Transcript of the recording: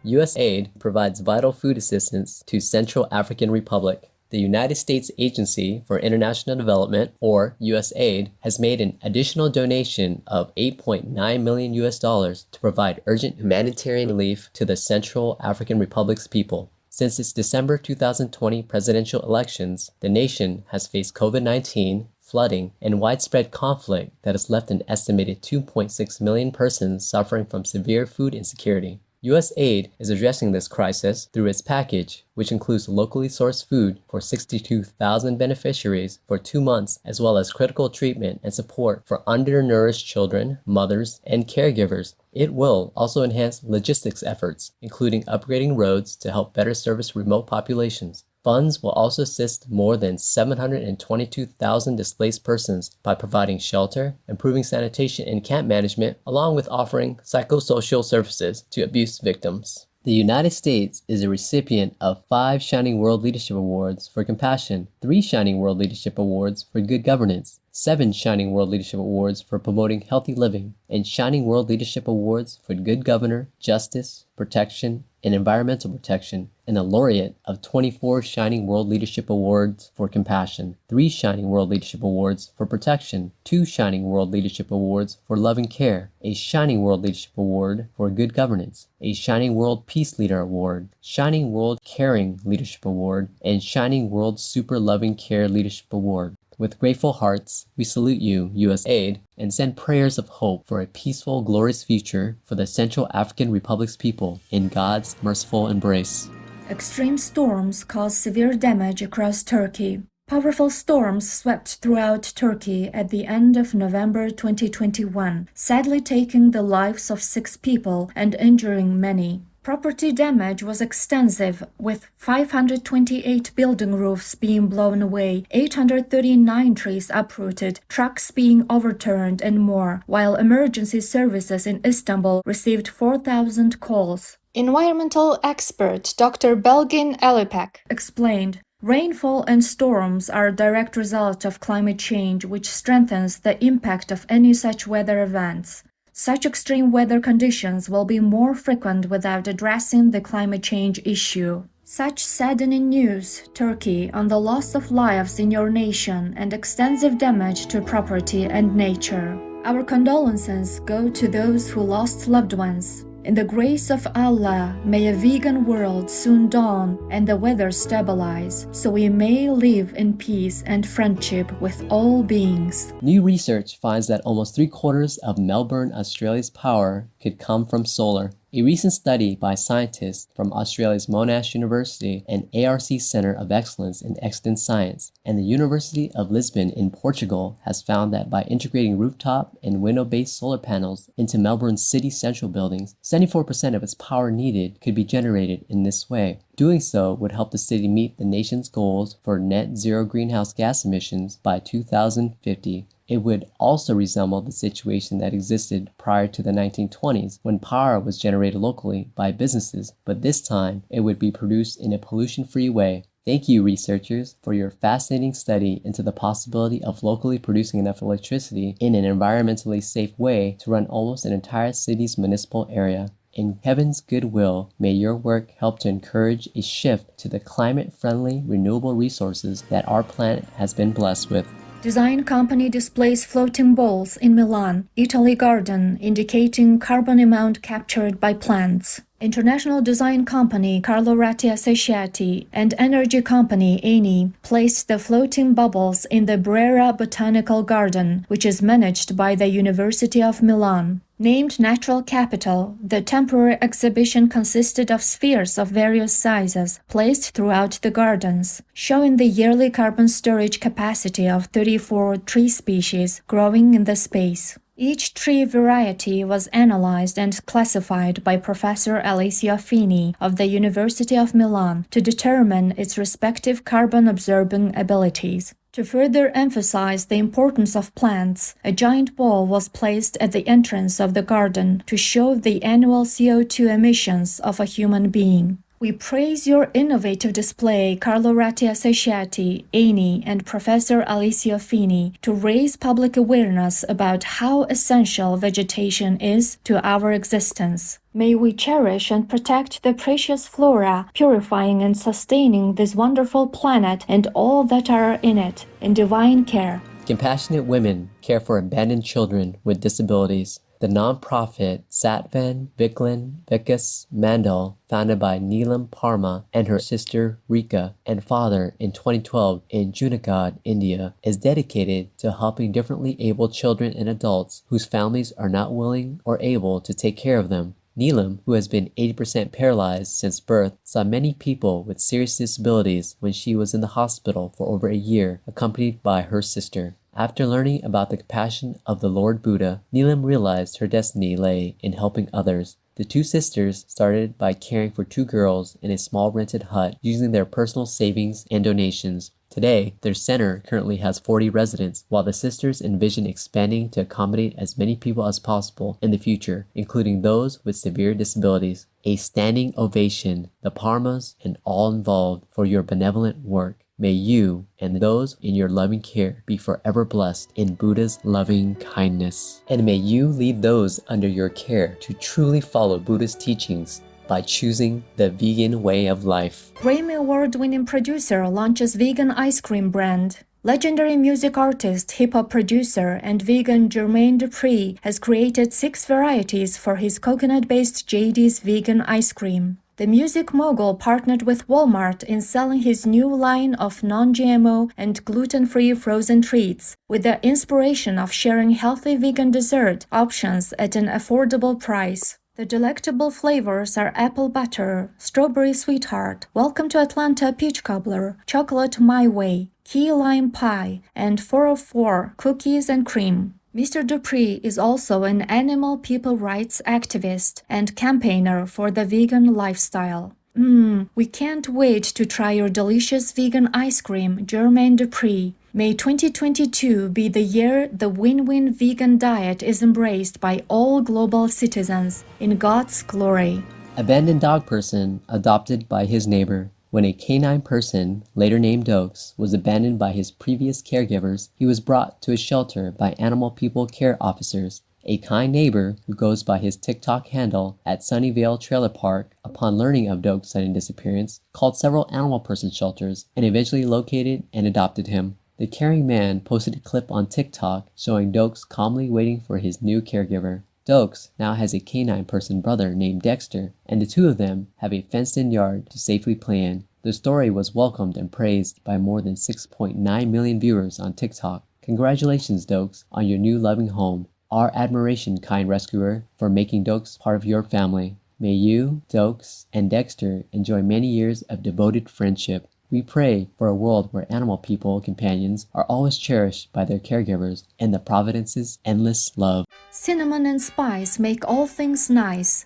USAID provides vital food assistance to Central African Republic. The United States Agency for International Development, or USAID, has made an additional donation of $8.9 million to provide urgent humanitarian relief to the Central African Republic's people. Since its December 2020 presidential elections, the nation has faced COVID-19, flooding, and widespread conflict that has left an estimated 2.6 million persons suffering from severe food insecurity. USAID is addressing this crisis through its package, which includes locally sourced food for 62,000 beneficiaries for 2 months, as well as critical treatment and support for undernourished children, mothers, and caregivers. It will also enhance logistics efforts, including upgrading roads to help better service remote populations. Funds will also assist more than 722,000 displaced persons by providing shelter, improving sanitation and camp management, along with offering psychosocial services to abuse victims. The United States is a recipient of 5 Shining World Leadership Awards for compassion, 3 Shining World Leadership Awards for good governance, 7 Shining World Leadership Awards for promoting healthy living, and Shining World Leadership Awards for good governor, justice, protection, and environmental protection, and a laureate of 24 Shining World Leadership Awards for compassion, 3 Shining World Leadership Awards for protection, 2 Shining World Leadership Awards for love and care, a Shining World Leadership Award for good governance, a Shining World Peace Leader Award, Shining World Caring Leadership Award, and Shining World Super Loving Care Leadership Award. With grateful hearts, we salute you, USAID, and send prayers of hope for a peaceful, glorious future for the Central African Republic's people in God's merciful embrace. Extreme storms caused severe damage across Turkey. Powerful storms swept throughout Turkey at the end of November 2021, sadly taking the lives of 6 people and injuring many. Property damage was extensive, with 528 building roofs being blown away, 839 trees uprooted, trucks being overturned, and more, while emergency services in Istanbul received 4,000 calls. Environmental expert Dr. Belgin Alipek explained, "Rainfall and storms are a direct result of climate change, which strengthens the impact of any such weather events. Such extreme weather conditions will be more frequent without addressing the climate change issue. Such saddening news, Turkey, on the loss of lives in your nation and extensive damage to property and nature. Our condolences go to those who lost loved ones. In the grace of Allah, may a vegan world soon dawn and the weather stabilize, so we may live in peace and friendship with all beings." New research finds that almost 3/4 of Melbourne, Australia's power could come from solar. A recent study by scientists from Australia's Monash University and ARC Centre of Excellence in Extant Science and the University of Lisbon in Portugal has found that by integrating rooftop and window-based solar panels into Melbourne's city central buildings, 74% of its power needed could be generated in this way. Doing so would help the city meet the nation's goals for net zero greenhouse gas emissions by 2050. It would also resemble the situation that existed prior to the 1920s when power was generated locally by businesses, but this time it would be produced in a pollution-free way. Thank you, researchers, for your fascinating study into the possibility of locally producing enough electricity in an environmentally safe way to run almost an entire city's municipal area. In heaven's goodwill, may your work help to encourage a shift to the climate-friendly, renewable resources that our planet has been blessed with. Design company displays floating balls in Milan, Italy garden, indicating carbon amount captured by plants. International design company Carlo Ratti Associati and energy company Eni placed the floating bubbles in the Brera Botanical Garden, which is managed by the University of Milan. Named Natural Capital, the temporary exhibition consisted of spheres of various sizes placed throughout the gardens, showing the yearly carbon storage capacity of 34 tree species growing in the space. Each tree variety was analyzed and classified by Professor Alessio Fini of the University of Milan to determine its respective carbon-absorbing abilities. To further emphasize the importance of plants, a giant ball was placed at the entrance of the garden to show the annual CO2 emissions of a human being. We praise your innovative display, Carlo Ratti Associati, Eni, and Professor Alicia Fini, to raise public awareness about how essential vegetation is to our existence. May we cherish and protect the precious flora, purifying and sustaining this wonderful planet and all that are in it, in divine care. Compassionate women care for abandoned children with disabilities. The non-profit Satvan Viklan Vikas Mandal, founded by Neelam Parma and her sister Rika and father in 2012 in Junagadh, India, is dedicated to helping differently abled children and adults whose families are not willing or able to take care of them. Neelam, who has been 80% paralyzed since birth, saw many people with serious disabilities when she was in the hospital for over a year, accompanied by her sister. After learning about the compassion of the Lord Buddha, Neelam realized her destiny lay in helping others. The two sisters started by caring for two girls in a small rented hut using their personal savings and donations. Today, their center currently has 40 residents, while the sisters envision expanding to accommodate as many people as possible in the future, including those with severe disabilities. A standing ovation, the Parmas and all involved, for your benevolent work. May you and those in your loving care be forever blessed in Buddha's loving kindness. And may you lead those under your care to truly follow Buddha's teachings by choosing the vegan way of life. Grammy Award-winning producer launches vegan ice cream brand. Legendary music artist, hip-hop producer, and vegan Jermaine Dupri has created 6 varieties for his coconut-based JD's vegan ice cream. The music mogul partnered with Walmart in selling his new line of non-GMO and gluten-free frozen treats, with the inspiration of sharing healthy vegan dessert options at an affordable price. The delectable flavors are apple butter, strawberry sweetheart, welcome to Atlanta peach cobbler, chocolate my way, key lime pie, and 404 cookies and cream. Mr. Dupree is also an animal people rights activist and campaigner for the vegan lifestyle. We can't wait to try your delicious vegan ice cream, Jermaine Dupree. May 2022 be the year the win-win vegan diet is embraced by all global citizens in God's glory. Abandoned dog person adopted by his neighbor. When a canine person, later named Dokes, was abandoned by his previous caregivers, he was brought to a shelter by animal people care officers. A kind neighbor, who goes by his TikTok handle at Sunnyvale Trailer Park, upon learning of Dokes' sudden disappearance, called several animal person shelters and eventually located and adopted him. The caring man posted a clip on TikTok showing Dokes calmly waiting for his new caregiver. Dokes now has a canine person brother named Dexter, and the two of them have a fenced-in yard to safely play in. The story was welcomed and praised by more than 6.9 million viewers on TikTok. Congratulations, Dokes, on your new loving home. Our admiration, kind rescuer, for making Dokes part of your family. May you, Dokes, and Dexter enjoy many years of devoted friendship. We pray for a world where animal people companions are always cherished by their caregivers and the Providence's endless love. Cinnamon and spice make all things nice.